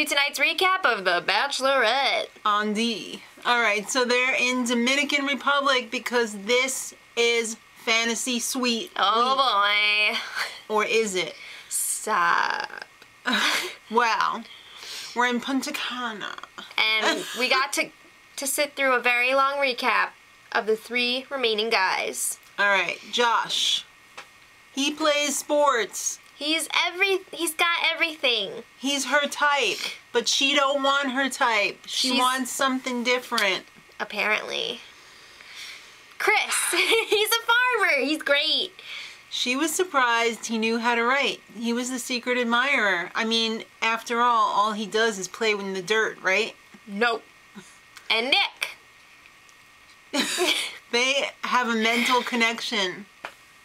to tonight's recap of The Bachelorette. Andi. Alright, so they're in Dominican Republic because this is Fantasy Suite. Oh boy. Or is it? Stop. Well, we're in Punta Cana. And we got to sit through a very long recap of the 3 remaining guys. Alright, Josh. He plays sports. He's got everything. He's her type, but she don't want her type. She wants something different. Apparently. Chris, he's a farmer. He's great. She was surprised he knew how to write. He was the secret admirer. I mean, after all he does is play in the dirt, right? Nope. And Nick. They have a mental connection.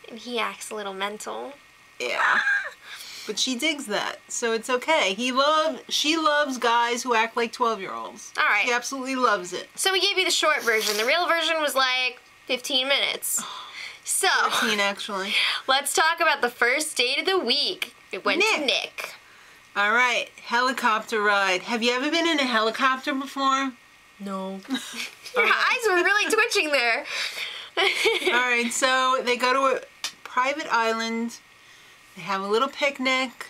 And he acts a little mental. Yeah. But she digs that, so it's okay. She loves guys who act like 12-year-olds. All right. She absolutely loves it. So we gave you the short version. The real version was like 15 minutes. So 13 actually. Let's talk about the first date of the week. It went to Nick. All right, helicopter ride. Have you ever been in a helicopter before? No. Your eyes were really twitching there. All right, so they go to a private island. They have a little picnic.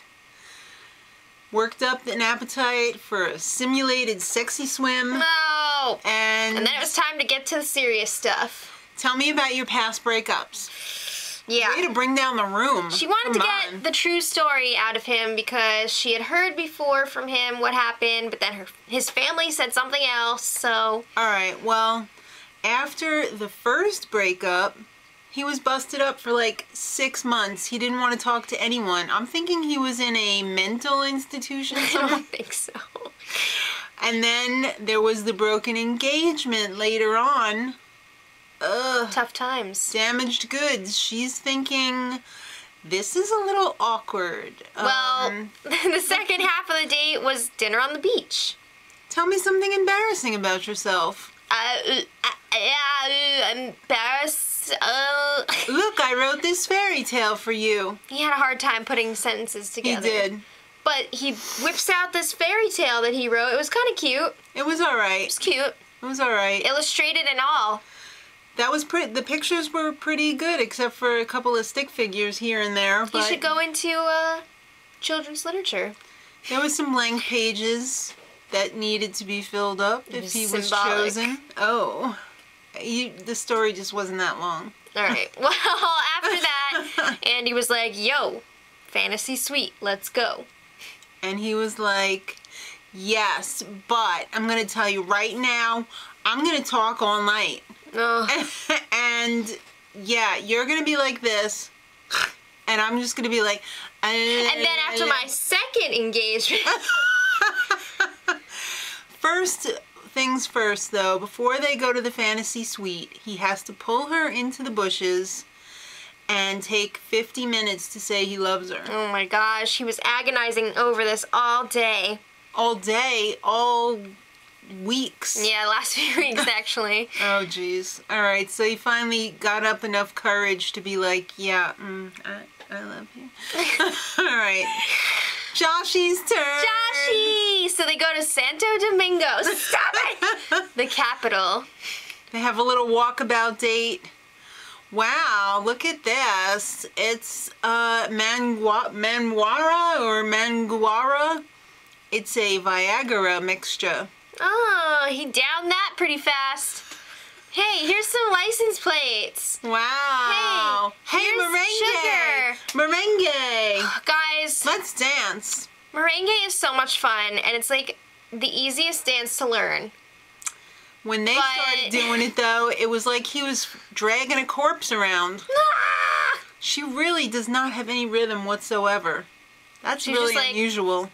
Worked up an appetite for a simulated sexy swim. No. And then it was time to get to the serious stuff. Tell me about your past breakups. Yeah. Way to bring down the room. She wanted to get the true story out of him because she had heard before from him what happened, but then his family said something else, so... Alright, well, after the first breakup, he was busted up for like 6 months. He didn't want to talk to anyone. I'm thinking he was in a mental institution somewhere. I don't think so. And then there was the broken engagement later on. Ugh. Tough times. Damaged goods. She's thinking, this is a little awkward. Well, the second half of the date was dinner on the beach. Tell me something embarrassing about yourself. Embarrassed. Look, I wrote this fairy tale for you. He had a hard time putting sentences together. He did. But he whips out this fairy tale that he wrote. It was kind of cute. It was alright. It was cute. It was alright. Illustrated and all. That was pretty. The pictures were pretty good, except for a couple of stick figures here and there. But you should go into children's literature. There was some blank pages that needed to be filled up if he was chosen. Oh, the story just wasn't that long. All right. Well, after that, Andi was like, "Yo, Fantasy Suite, let's go." And he was like, "Yes, but I'm gonna tell you right now, I'm gonna talk all night." And yeah, you're gonna be like this, and I'm just gonna be like, and then after my second engagement. First things first, though, before they go to the fantasy suite, he has to pull her into the bushes and take 50 minutes to say he loves her. Oh my gosh, he was agonizing over this all day. All day, all weeks. Yeah, last few weeks actually. Oh jeez. Alright, so he finally got up enough courage to be like, yeah, I love you. Alright. Joshy's turn. Joshy! So they go to Santo Domingo. Stop it! The capital. They have a little walkabout date. Wow, look at this. It's Manguara or Manguara. It's a Viagra mixture. Oh, he downed that pretty fast. Hey, here's some license plates. Wow. Hey, merengue. Sugar. Merengue. Guys. Let's dance. Merengue is so much fun, and it's like the easiest dance to learn. When they started doing it, though, it was like he was dragging a corpse around. Ah! She really does not have any rhythm whatsoever. That's really unusual.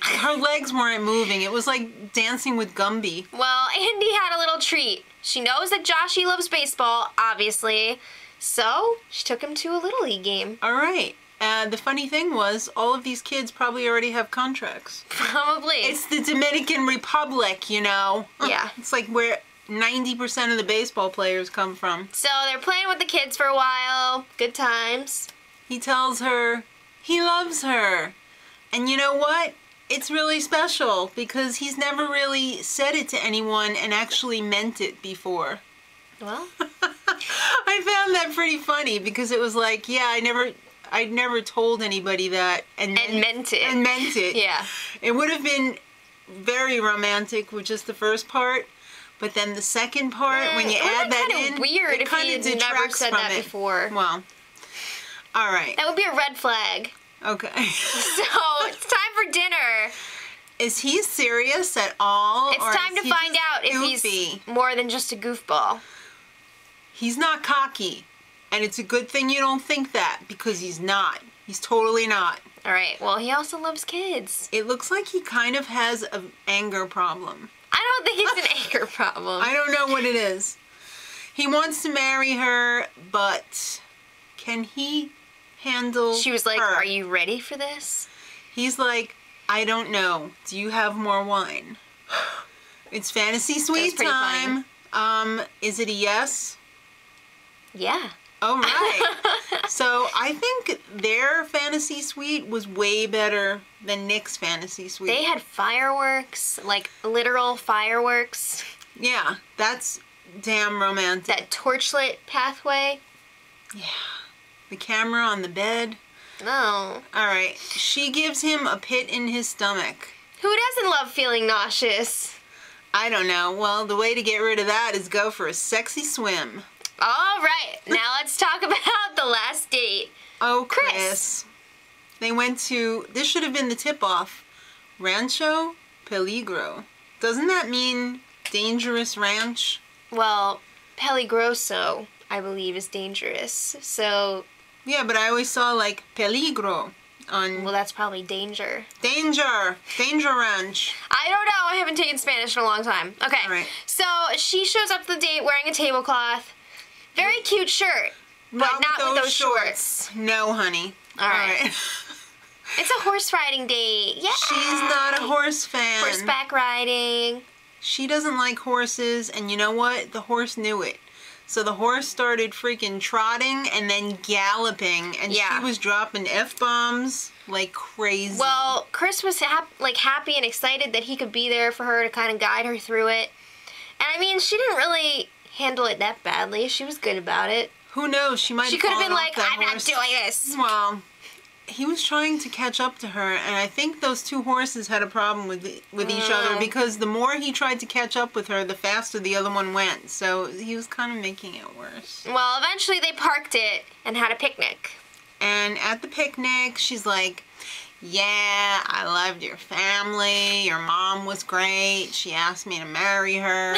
Her legs weren't moving. It was like dancing with Gumby. Well, Andi had a little treat. She knows that Joshy loves baseball, obviously, so she took him to a Little League game. All right. The funny thing was, all of these kids probably already have contracts. Probably. It's the Dominican Republic, you know. Yeah. It's like where 90% of the baseball players come from. So they're playing with the kids for a while. Good times. He tells her he loves her. And you know what? It's really special because he's never really said it to anyone and actually meant it before. Well, I found that pretty funny because it was like, yeah, I'd never told anybody that and meant it. And meant it. Yeah. It would have been very romantic with just the first part, but then the second part, when you add that in, it would be weird if he had never said that before. Well, all right. That would be a red flag. Okay. So, it's time for dinner. Is he serious at all? It's time to find out if he's more than just a goofball. He's not cocky. And it's a good thing you don't think that, because he's not. He's totally not. All right. Well, he also loves kids. It looks like he kind of has an anger problem. I don't think it's an anger problem. I don't know what it is. He wants to marry her, but can he handle She was like, her? Are you ready for this? He's like, I don't know. Do you have more wine? It's fantasy suite time. Is it a yes? Yeah. Oh, right. So I think their fantasy suite was way better than Nick's fantasy suite. They had fireworks, like literal fireworks. Yeah, that's damn romantic. That torchlit pathway. Yeah. The camera on the bed. No. All right. She gives him a pit in his stomach. Who doesn't love feeling nauseous? I don't know. Well, the way to get rid of that is go for a sexy swim. All right. Now let's talk about the last date. Oh, Chris. They went to, this should have been the tip-off, Rancho Peligro. Doesn't that mean dangerous ranch? Well, peligroso, I believe, is dangerous. So... Yeah, but I always saw, like, peligro on... Well, that's probably danger. Danger! Danger ranch. I don't know. I haven't taken Spanish in a long time. Okay. All right. So, she shows up to the date wearing a tablecloth. Very cute shirt. But not with those shorts. No, honey. All right. It's a horse riding date. Yeah. She's not a horse fan. Horseback riding. She doesn't like horses, and you know what? The horse knew it. So the horse started freaking trotting and then galloping, and she was dropping F-bombs like crazy. Well, Chris was happy and excited that he could be there for her to kind of guide her through it. And I mean, she didn't really handle it that badly. She was good about it. Who knows? She might have She could have been like, I'm not doing this. Well, he was trying to catch up to her, and I think those two horses had a problem with each other, because the more he tried to catch up with her, the faster the other one went. So he was kind of making it worse. Well, eventually they parked it and had a picnic. And at the picnic, she's like, yeah, I loved your family. Your mom was great. She asked me to marry her.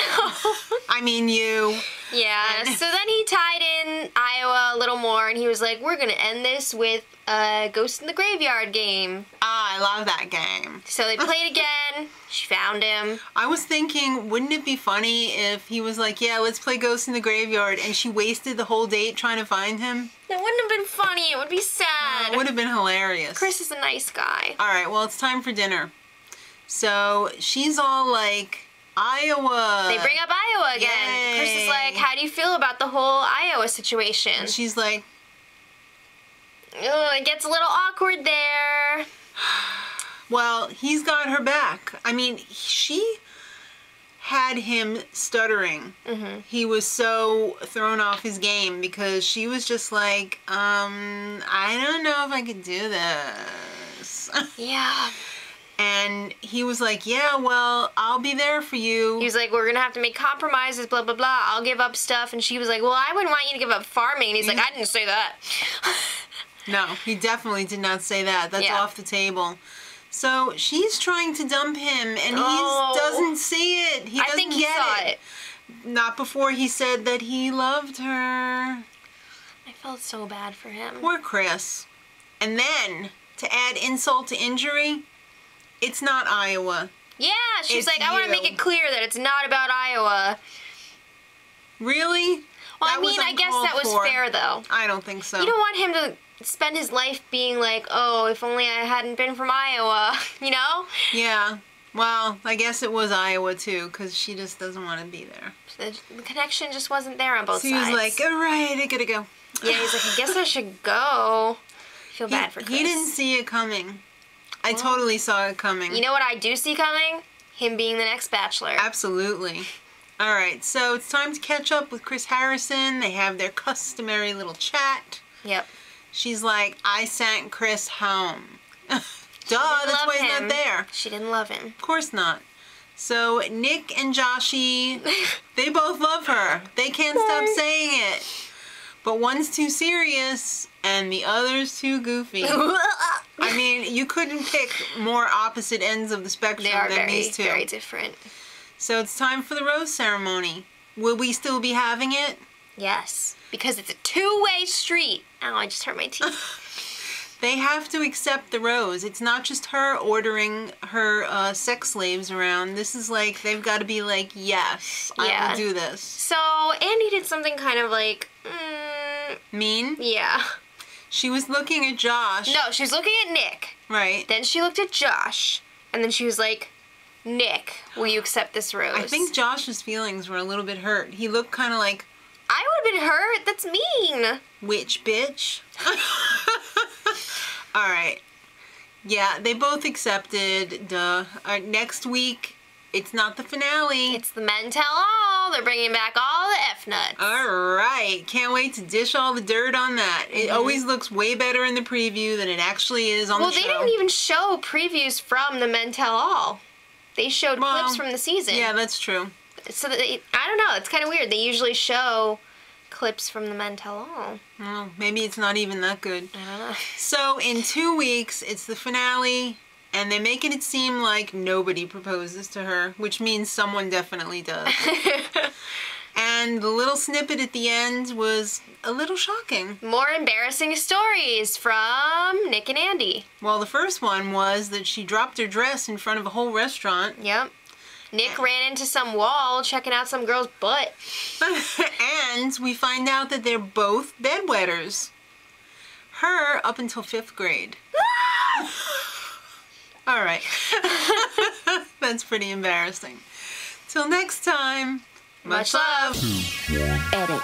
I mean, you. Yeah, so then he tied in Iowa a little more, and he was like, we're going to end this with a Ghost in the Graveyard game. Ah, I love that game. So they played again. She found him. I was thinking, wouldn't it be funny if he was like, yeah, let's play Ghost in the Graveyard, and she wasted the whole date trying to find him? That wouldn't have been funny. It would be sad. It would have been hilarious. Chris is a nice guy. All right, well, it's time for dinner. So she's all like, Iowa. They bring up Iowa again. Yay. Chris is like, how do you feel about the whole Iowa situation? And she's like, it gets a little awkward there. well, he's got her back. I mean, she had him stuttering. Mm-hmm. He was so thrown off his game because she was just like, I don't know if I could do this. Yeah. And he was like, yeah, well, I'll be there for you. He was like, we're going to have to make compromises, blah, blah, blah. I'll give up stuff. And she was like, well, I wouldn't want you to give up farming. And he's like, I didn't say that. No, he definitely did not say that. That's off the table. So she's trying to dump him, and he doesn't see it. He doesn't get it. Not before he said that he loved her. I felt so bad for him. Poor Chris. And then, to add insult to injury, it's not Iowa. Yeah, she's like, I want to make it clear that it's not about Iowa. Really? Well, I mean, I guess that was fair, though. I don't think so. You don't want him to spend his life being like, oh, if only I hadn't been from Iowa, you know? Yeah. Well, I guess it was Iowa, too, because she just doesn't want to be there. The connection just wasn't there on both sides. So he was like, all right, I gotta go. Yeah, he's like, I guess I should go. I feel bad for Chris. He didn't see it coming. I totally saw it coming. You know what I do see coming? Him being the next Bachelor. Absolutely. All right, so it's time to catch up with Chris Harrison. They have their customary little chat. Yep. She's like, I sent Chris home. Duh, that's why he's not there. She didn't love him. Of course not. So Nick and Joshy, they both love her. They can't stop saying it. But one's too serious and the other's too goofy. I mean, you couldn't pick more opposite ends of the spectrum than these two. They are very different. So it's time for the rose ceremony. Will we still be having it? Yes, because it's a two-way street. Ow, I just hurt my teeth. They have to accept the rose. It's not just her ordering her sex slaves around. This is like, they've got to be like, yes, I will do this. So Andi did something kind of like... mean? Yeah. She was looking at Josh. No, she was looking at Nick. Right. Then she looked at Josh. And then she was like, Nick, will you accept this rose? I think Josh's feelings were a little bit hurt. He looked kind of like... I would have been hurt. That's mean. Witch bitch. All right. Yeah, they both accepted. Duh. Next week, it's not the finale. It's the men tell all. They're bringing back all the F-nuts. All right. Can't wait to dish all the dirt on that. It always looks way better in the preview than it actually is on the show. Well, they didn't even show previews from the men tell all. They showed clips from the season. Yeah, that's true. So, I don't know. It's kind of weird. They usually show clips from the men tell all. Well, maybe it's not even that good. I don't know. So, in 2 weeks, it's the finale, and they're making it seem like nobody proposes to her, which means someone definitely does. And the little snippet at the end was a little shocking. More embarrassing stories from Nick and Andi. Well, the first one was that she dropped her dress in front of a whole restaurant. Yep. Nick ran into some wall checking out some girl's butt. And we find out that they're both bedwetters. Her up until 5th grade. All right. That's pretty embarrassing. Till next time, much love. Edit.